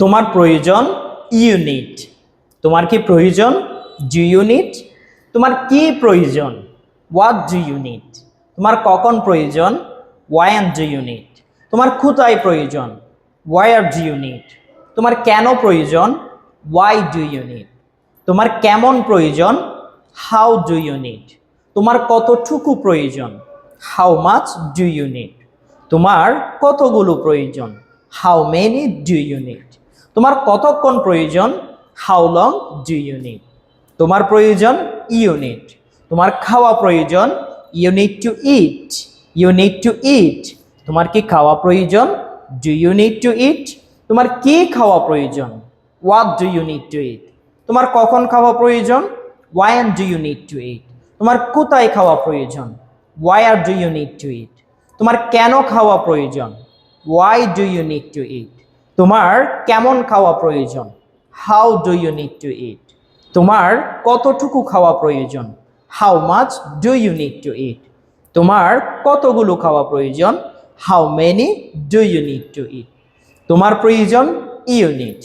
তোমার প্রয়োজন ইউনিট। তোমার কি প্রয়োজন? Do you need? তোমার কি প্রয়োজন? What do you need? তোমার কখন প্রয়োজন? When do you need? তোমার কোথায় প্রয়োজন? Where do you need? তোমার কেন প্রয়োজন? Why do you need? তোমার কেমন প্রয়োজন? How do you need? তোমার কতটুকু প্রয়োজন? How much do you need? তোমার কতগুলো প্রয়োজন? How many do you need? তোমার কতক্ষণ প্রয়োজন? How long do you need? তোমার প্রয়োজন ইউনিট। তোমার খাওয়া প্রয়োজন? You need to eat. You need to eat. তোমার কি খাওয়া প্রয়োজন? Do you need to eat? তোমার কি খাওয়া প্রয়োজন? What do you need to eat? তোমার কখন খাওয়া প্রয়োজন? When do you need to eat? তোমার কোথায় খাওয়া প্রয়োজন? Where do you need to eat? তোমার কেন খাওয়া প্রয়োজন? Why do you need to eat? তোমার কেমন খাওয়া প্রয়োজন? How do you need to eat? তোমার কতটুকু খাওয়া প্রয়োজন? How much do you need to eat? তোমার কতগুলো খাওয়া প্রয়োজন? How many do you need to eat? তোমার প্রয়োজন ইউনিট।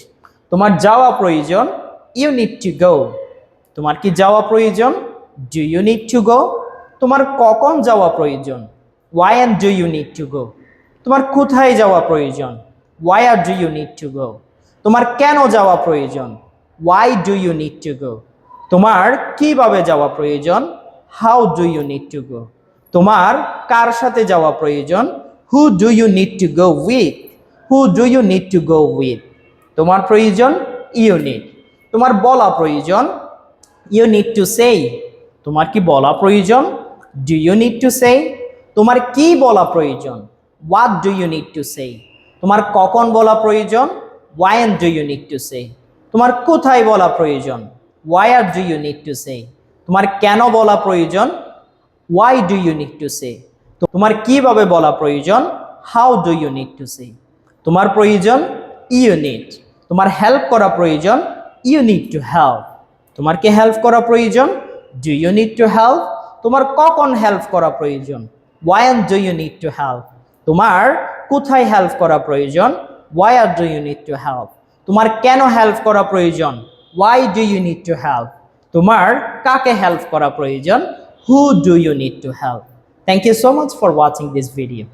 তোমার যাওয়া প্রয়োজন? You need to go. তোমার কি যাওয়া প্রয়োজন? Do you need to go? তোমার কখন যাওয়া প্রয়োজন? When do you need to go? তোমার কোথায় যাওয়া প্রয়োজন? Where do you need to go? তোমার কেন যাওয়া প্রয়োজন? Why do you need to go? তোমার কিভাবে যাওয়া প্রয়োজন? How do you need to go? তোমার কার সাথে যাওয়া প্রয়োজন? Who do you need to go with? Who do you need to go with? তোমার প্রয়োজন ইউনিট। তোমার বলা প্রয়োজন? You need to say. তোমার কি বলা প্রয়োজন? Do you need to say? তোমার কি বলা প্রয়োজন? What do you need to say? তোমার কখন বলা প্রয়োজন? When do you need to say? তোমার কোথায় বলা প্রয়োজন? Where do you need to say? তোমার কেন বলা প্রয়োজন? Why do you need to say? তোমার কিভাবে বলা প্রয়োজন? How do you need to say? তোমার প্রয়োজন ইউনিট। তোমার হেল্প করা প্রয়োজন? You need to help. তোমার কি হেল্প করা প্রয়োজন? Do you need to help? তোমার কখন হেল্প করা প্রয়োজন? When do you need to help? তোমার কোথায় হেল্প করা প্রয়োজন? Where do you need to help? তোমার কেন হেল্প করা প্রয়োজন? Why do you need to help? তোমার কাকে হেল্প করা প্রয়োজন? Who do you need to help? Thank you so much for watching this video.